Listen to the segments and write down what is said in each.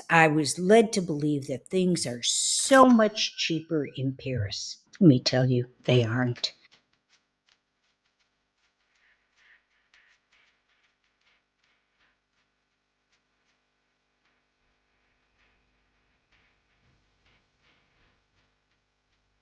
I was led to believe that things are so much cheaper in Paris. Let me tell you, they aren't.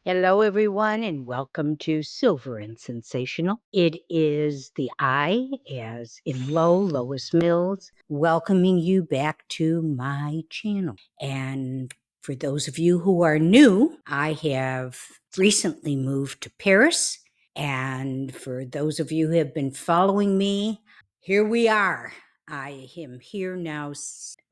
Hello, everyone, and welcome to Silver and Sensational. It is the I, as in Lois Mills, welcoming you back to my channel. And for those of you who are new, I have recently moved to Paris. And for those of you who have been following me, here we are. I am here now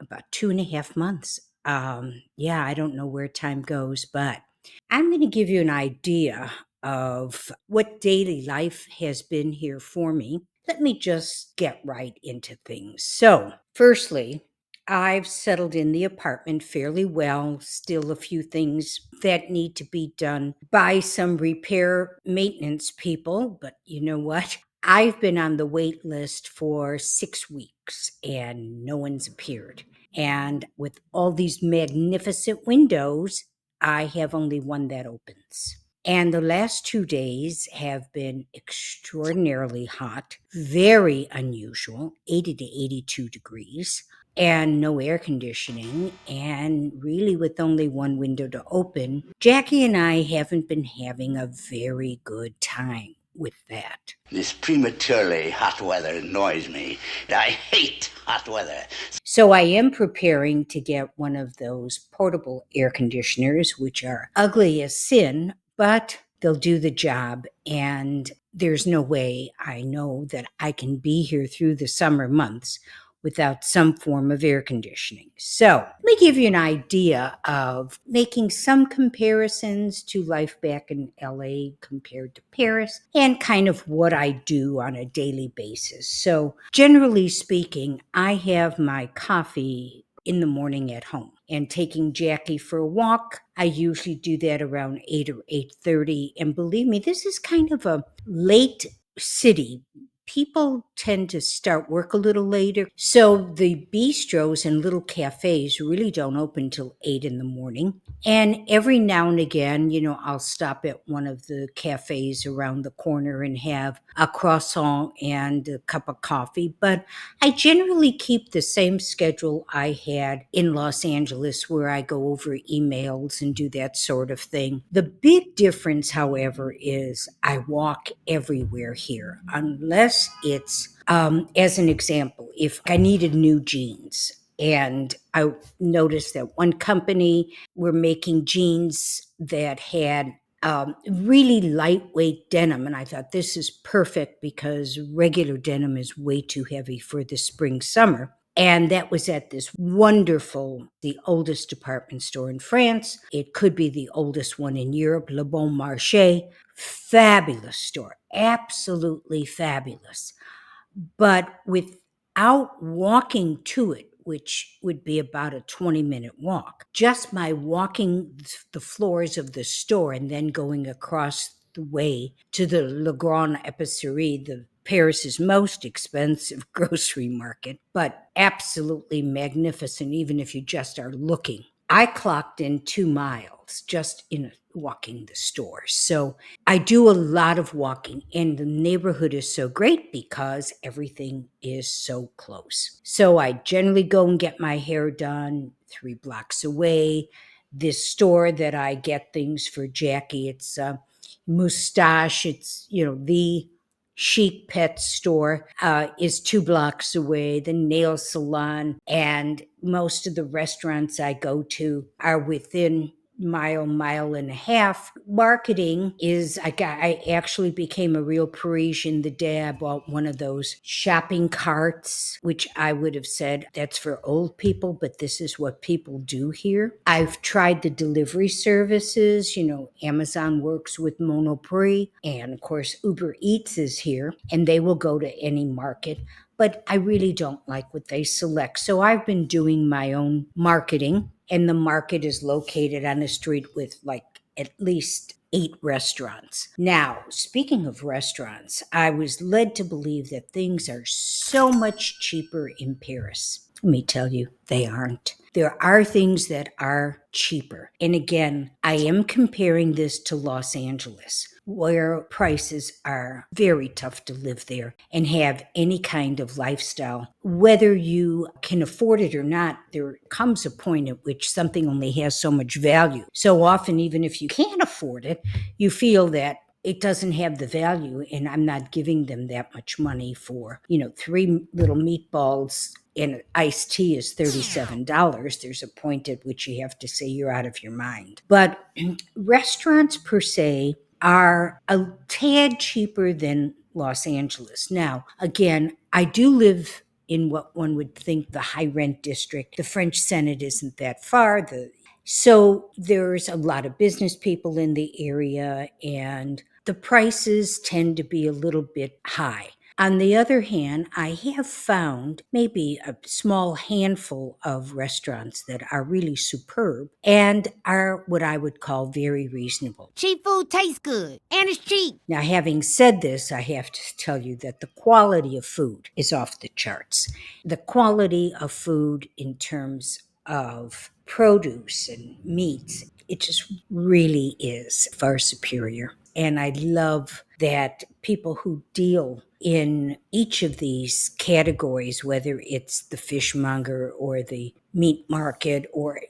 about 2.5 months. Yeah, I don't know where time goes, but I'm going to give you an idea of what daily life has been here for me. Let me just get right into things. So, firstly, I've settled in the apartment fairly well. Still a few things that need to be done by some repair maintenance people, but you know what? I've been on the wait list for 6 weeks and no one's appeared. And with all these magnificent windows, I have only one that opens. And the last 2 days have been extraordinarily hot, very unusual, 80 to 82 degrees, and no air conditioning. And really, with only one window to open, Jackie and I haven't been having a very good time with that. This prematurely hot weather annoys me. I hate hot weather. So I am preparing to get one of those portable air conditioners, which are ugly as sin, but they'll do the job. And there's no way I know that I can be here through the summer months without some form of air conditioning. So let me give you an idea of making some comparisons to life back in LA compared to Paris and kind of what I do on a daily basis. So generally speaking, I have my coffee in the morning at home and taking Jackie for a walk. I usually do that around 8 or 8:30. And believe me, this is kind of a late city. People tend to start work a little later. So the bistros and little cafes really don't open till 8 in the morning. And every now and again, I'll stop at one of the cafes around the corner and have a croissant and a cup of coffee. But I generally keep the same schedule I had in Los Angeles, where I go over emails and do that sort of thing. The big difference, however, is I walk everywhere here, unless it's, as an example, if I needed new jeans. And I noticed that one company were making jeans that had really lightweight denim. And I thought this is perfect because regular denim is way too heavy for the spring, summer. And that was at this wonderful, the oldest department store in France. It could be the oldest one in Europe, Le Bon Marché. Fabulous store, absolutely fabulous. But without walking to it, which would be about a 20-minute walk, just by walking the floors of the store and then going across the way to the Le Grand Épicerie, the Paris's most expensive grocery market, but absolutely magnificent, even if you just are looking. I clocked in 2 miles just in walking the store. So I do a lot of walking, and the neighborhood is so great because everything is so close. So I generally go and get my hair done 3 blocks away. This store that I get things for Jackie, it's Moustache. It's, the chic pet store is 2 blocks away. The nail salon and most of the restaurants I go to are within mile and a half. Marketing is, I actually became a real Parisian the day I bought one of those shopping carts, which I would have said that's for old people, but this is what people do here. I've tried the delivery services. Amazon works with Monoprix, and of course Uber Eats is here, and they will go to any market. But I really don't like what they select. So I've been doing my own marketing, and the market is located on a street with like at least 8 restaurants. Now, speaking of restaurants, I was led to believe that things are so much cheaper in Paris. Let me tell you, they aren't. There are things that are cheaper. And again, I am comparing this to Los Angeles, where prices are very tough to live there and have any kind of lifestyle. Whether you can afford it or not, there comes a point at which something only has so much value. So often, even if you can't afford it, you feel that it doesn't have the value, and I'm not giving them that much money for, 3 little meatballs and iced tea is $37. There's a point at which you have to say you're out of your mind. But restaurants per se are a tad cheaper than Los Angeles. Now, again, I do live in what one would think the high rent district. The French Senate isn't that far. So there's a lot of business people in the area, and the prices tend to be a little bit high. On the other hand, I have found maybe a small handful of restaurants that are really superb and are what I would call very reasonable. Cheap food tastes good, and it's cheap. Now, having said this, I have to tell you that the quality of food is off the charts. The quality of food in terms of produce and meats, it just really is far superior. And I love that people who deal in each of these categories, whether it's the fishmonger or the meat market, or,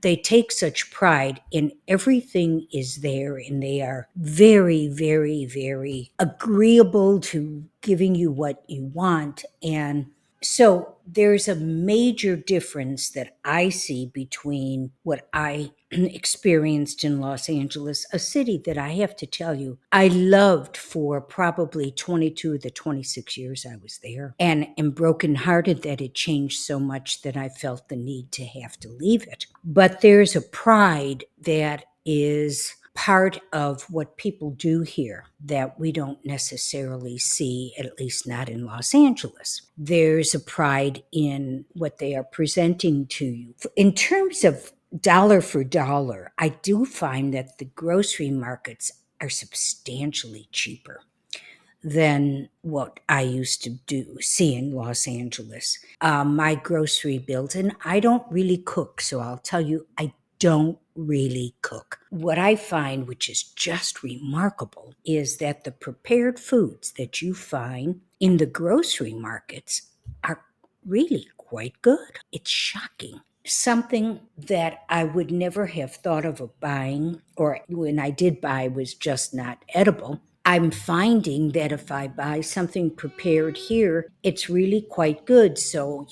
they take such pride in everything is there, and they are very, very, very agreeable to giving you what you want. And so there's a major difference that I see between what I experienced in Los Angeles, a city that I have to tell you, I loved for probably 22 of the 26 years I was there, and am brokenhearted that it changed so much that I felt the need to have to leave it. But there's a pride that is part of what people do here that we don't necessarily see, at least not in Los Angeles. There's a pride in what they are presenting to you. In terms of dollar for dollar, I do find that the grocery markets are substantially cheaper than what I used to see in Los Angeles. My grocery bills, and I don't really cook, so I'll tell you, I don't really cook. What I find, which is just remarkable, is that the prepared foods that you find in the grocery markets are really quite good. It's shocking. Something that I would never have thought of buying, or when I did buy, was just not edible. I'm finding that if I buy something prepared here, it's really quite good. So,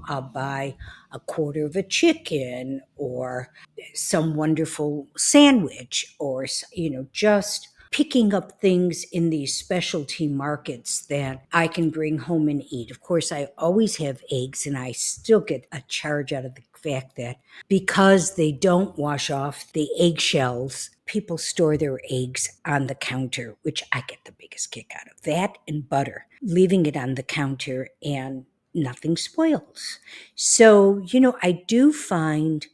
I'll buy a quarter of a chicken or some wonderful sandwich, or, just picking up things in these specialty markets that I can bring home and eat. Of course, I always have eggs, and I still get a charge out of the fact that because they don't wash off the eggshells, people store their eggs on the counter, which I get the biggest kick out of. That and butter, leaving it on the counter and nothing spoils. So, I do find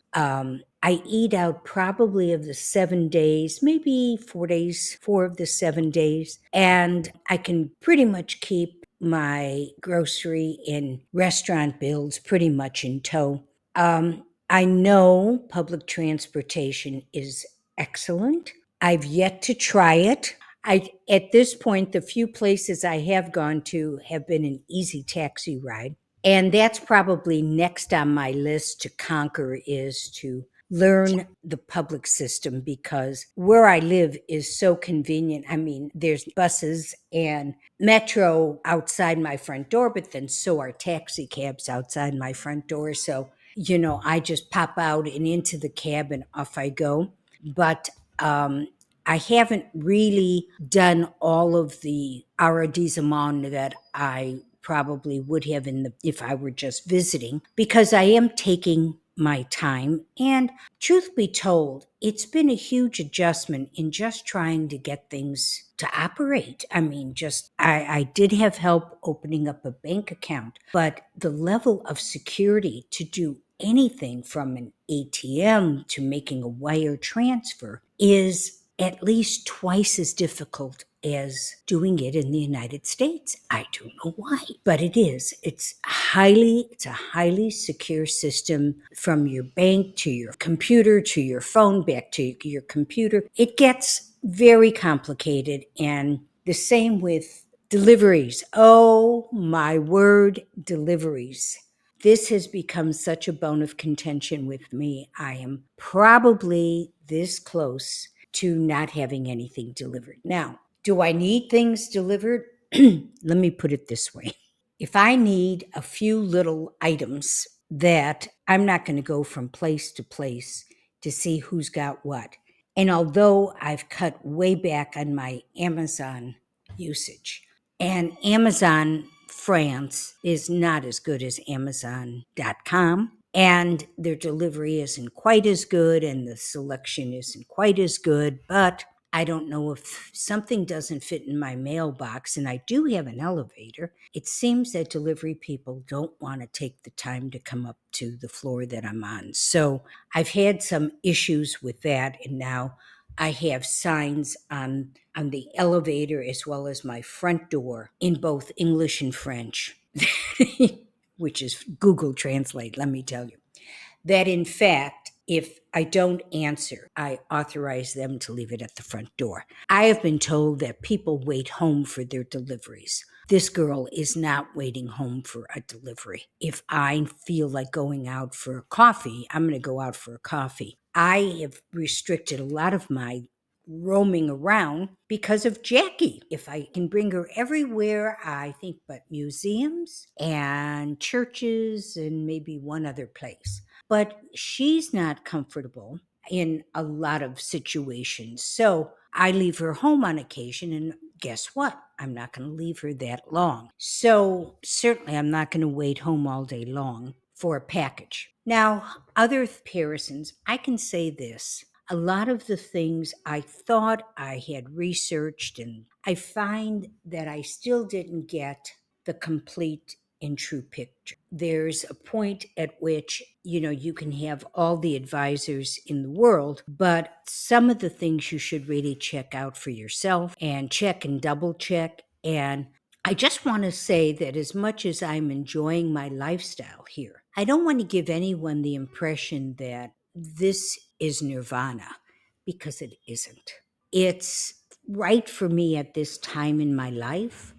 I eat out probably of the 7 days, maybe 4 days, 4 of the 7 days, and I can pretty much keep my grocery and restaurant bills pretty much in tow. I know public transportation is excellent. I've yet to try it. At this point, the few places I have gone to have been an easy taxi ride. And that's probably next on my list to conquer, is to learn the public system, because where I live is so convenient. I mean, there's buses and metro outside my front door, but then so are taxi cabs outside my front door. So, I just pop out and into the cab and off I go. But I haven't really done all of the arrondissement that I probably would have if I were just visiting, because I am taking my time. And truth be told, it's been a huge adjustment in just trying to get things to operate. I mean, I did have help opening up a bank account, but the level of security to do anything from an ATM to making a wire transfer is at least twice as difficult as doing it in the United States. I don't know why, but it is. It's a highly secure system from your bank to your computer to your phone back to your computer. It gets very complicated, and the same with deliveries. Oh my word, deliveries. This has become such a bone of contention with me. I am probably this close to not having anything delivered. Now, do I need things delivered? Let me put it this way. If I need a few little items that I'm not going to go from place to place to see who's got what. And although I've cut way back on my Amazon usage, and Amazon France is not as good as Amazon.com, and their delivery isn't quite as good, and the selection isn't quite as good, but I don't know if something doesn't fit in my mailbox, and I do have an elevator. It seems that delivery people don't want to take the time to come up to the floor that I'm on. So I've had some issues with that, and now I have signs on the elevator as well as my front door in both English and French, which is Google Translate, let me tell you, that in fact, if I don't answer, I authorize them to leave it at the front door. I have been told that people wait home for their deliveries. This girl is not waiting home for a delivery. If I feel like going out for a coffee, I'm going to go out for a coffee. I have restricted a lot of my roaming around because of Jackie. If I can bring her everywhere, I think, but museums and churches and maybe one other place. But she's not comfortable in a lot of situations. So I leave her home on occasion, and guess what? I'm not going to leave her that long. So certainly I'm not going to wait home all day long for a package. Now, other Parisans, I can say this. A lot of the things I thought I had researched, and I find that I still didn't get the complete and true picture. There's a point at which, you can have all the advisors in the world, but some of the things you should really check out for yourself and check and double check. And I just want to say that as much as I'm enjoying my lifestyle here, I don't want to give anyone the impression that this is nirvana, because it isn't. It's right for me at this time in my life.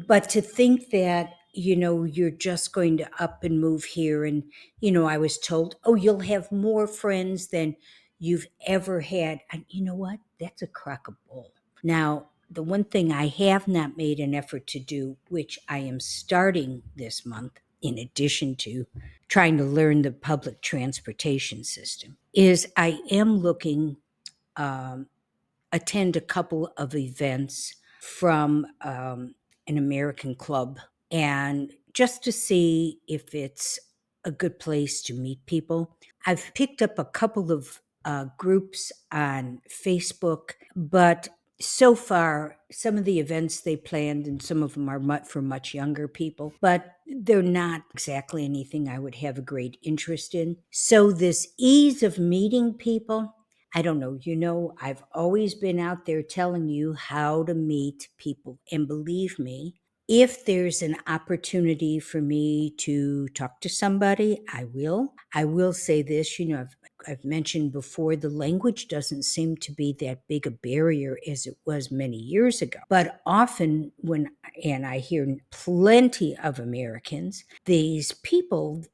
But to think that, you're just going to up and move here, and, I was told, oh, you'll have more friends than you've ever had. And you know what? That's a crock of bull. Now, the one thing I have not made an effort to do, which I am starting this month, in addition to trying to learn the public transportation system, is I am looking, attend a couple of events from an American club, and just to see if it's a good place to meet people. I've picked up a couple of groups on Facebook, but so far, some of the events they planned, and some of them are for much younger people, but they're not exactly anything I would have a great interest in. So, this ease of meeting people, I don't know. I've always been out there telling you how to meet people. And believe me, if there's an opportunity for me to talk to somebody, I will. I will say this, I've mentioned before, the language doesn't seem to be that big a barrier as it was many years ago. But often and I hear plenty of Americans, these people,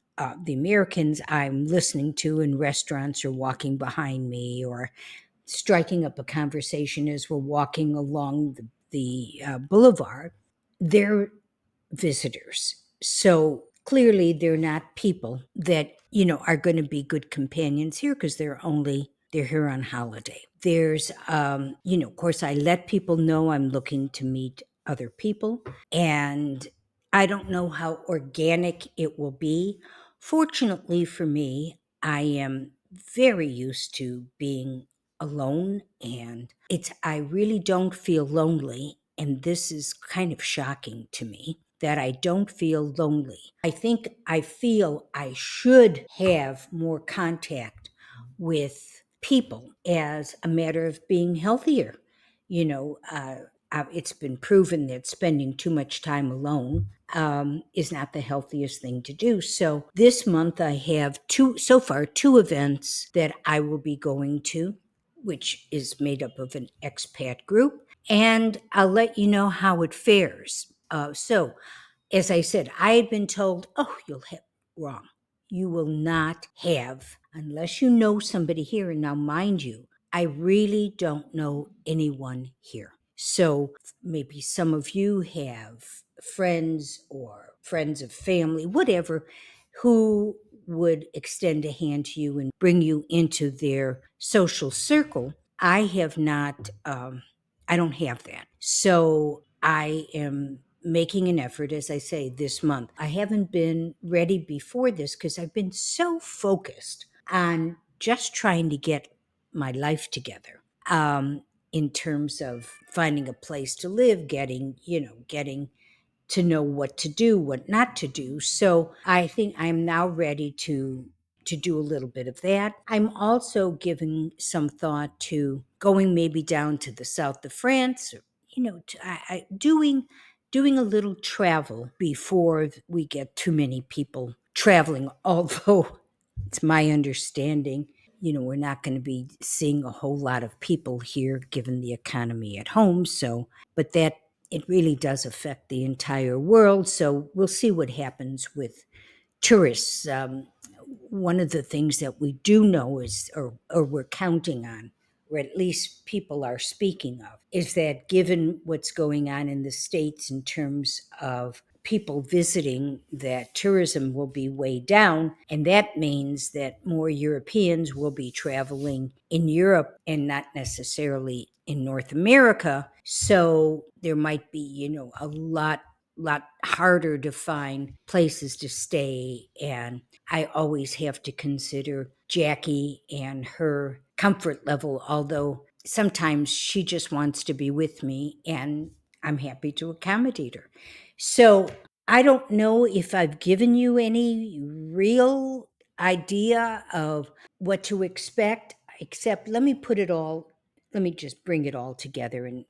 the Americans I'm listening to in restaurants or walking behind me or striking up a conversation as we're walking along the boulevard, they're visitors. So clearly they're not people that, are going to be good companions here, because they're here on holiday. There's, of course, I let people know I'm looking to meet other people, and I don't know how organic it will be. Fortunately for me, I am very used to being alone, and I really don't feel lonely, and this is kind of shocking to me that I don't feel lonely. I think I feel I should have more contact with people as a matter of being healthier. You know, uh, it's been proven that spending too much time alone is not the healthiest thing to do. So this month I have two events that I will be going to, which is made up of an expat group, and I'll let you know how it fares. So, as I said, I had been told, oh, you'll have wrong. You will not have, unless you know somebody here. And now, mind you, I really don't know anyone here. So maybe some of you have friends or friends of family, whatever, who would extend a hand to you and bring you into their social circle. I have not, I don't have that. So I am making an effort, as I say, this month. I haven't been ready before this because I've been so focused on just trying to get my life together. In terms of finding a place to live, getting to know what to do, what not to do. So I think I'm now ready to do a little bit of that. I'm also giving some thought to going maybe down to the south of France, or, doing a little travel before we get too many people traveling. Although it's my understanding, we're not going to be seeing a whole lot of people here given the economy at home. So, but that it really does affect the entire world. So we'll see what happens with tourists. One of the things that we do know is, or we're counting on, or at least people are speaking of, is that given what's going on in the States in terms of people visiting, that tourism will be way down. And that means that more Europeans will be traveling in Europe and not necessarily in North America. So there might be, a lot harder to find places to stay. And I always have to consider Jackie and her comfort level, although sometimes she just wants to be with me and I'm happy to accommodate her. So I don't know if I've given you any real idea of what to expect, except let me just bring it all together and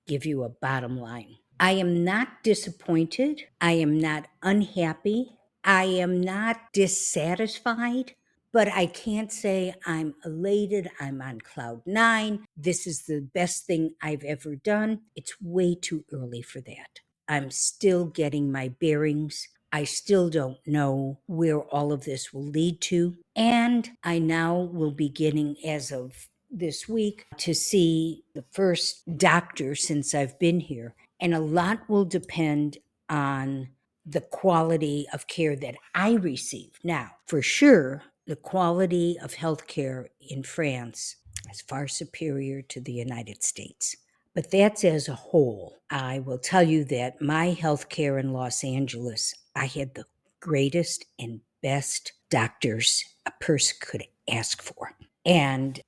give you a bottom line. I am not disappointed. I am not unhappy. I am not dissatisfied, but I can't say I'm elated. I'm on cloud nine. This is the best thing I've ever done. It's way too early for that. I'm still getting my bearings. I still don't know where all of this will lead to. And I now will be getting, as of this week, to see the first doctor since I've been here. And a lot will depend on the quality of care that I receive. Now, for sure, the quality of healthcare in France is far superior to the United States. But that's as a whole. I will tell you that my healthcare in Los Angeles, I had the greatest and best doctors a person could ask for. And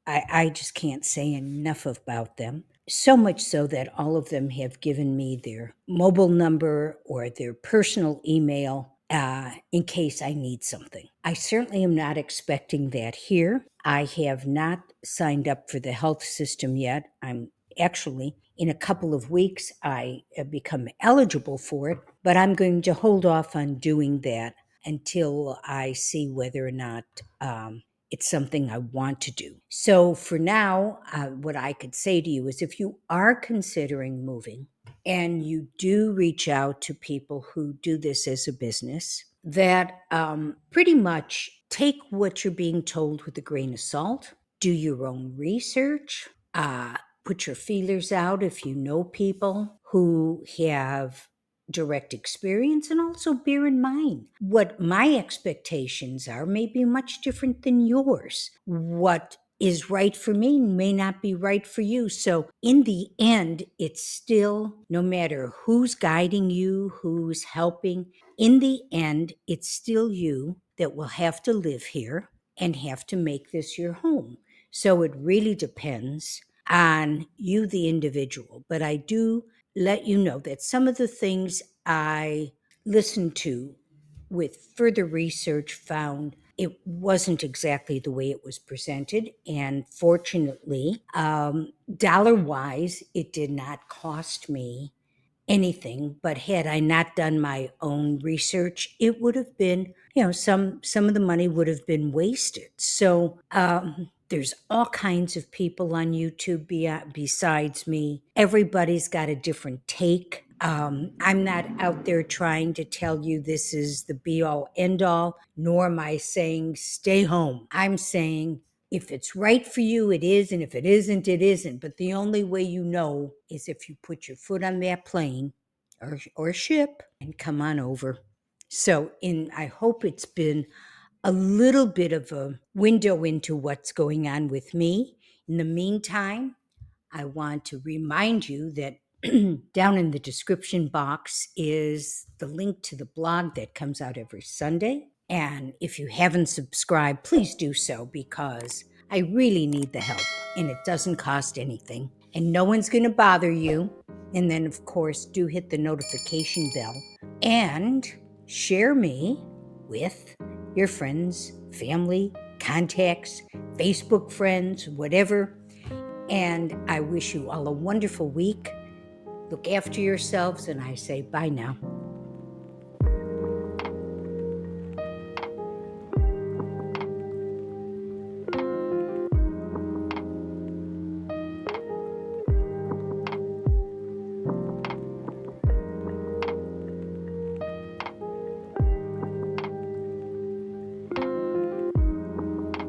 I just can't say enough about them. So much so that all of them have given me their mobile number or their personal email in case I need something. I certainly am not expecting that here. I have not signed up for the health system yet. I'm actually, in a couple of weeks, I become eligible for it, but I'm going to hold off on doing that until I see whether or not it's something I want to do. So for now, what I could say to you is if you are considering moving and you do reach out to people who do this as a business, that pretty much take what you're being told with a grain of salt, do your own research, put your feelers out if you know people who have direct experience, and also bear in mind what my expectations are may be much different than yours. What is right for me may not be right for you. So in the end, it's still, no matter who's guiding you, who's helping, in the end, it's still you that will have to live here and have to make this your home. So it really depends on you, the individual. But I do let you know that some of the things I listened to with further research found it wasn't exactly the way it was presented. And fortunately, dollar wise, it did not cost me anything. But had I not done my own research, it would have been, some of the money would have been wasted. So there's all kinds of people on YouTube besides me. Everybody's got a different take. I'm not out there trying to tell you this is the be all end all, nor am I saying stay home. I'm saying if it's right for you, it is, and if it isn't, it isn't. But the only way you know is if you put your foot on that plane or ship and come on over. So I hope it's been a little bit of a window into what's going on with me. In the meantime, I want to remind you that down in the description box is the link to the blog that comes out every Sunday. And if you haven't subscribed, please do so, because I really need the help and it doesn't cost anything and no one's going to bother you. And then, of course, do hit the notification bell and share me with your friends, family, contacts, Facebook friends, whatever. And I wish you all a wonderful week. Look after yourselves, and I say bye now.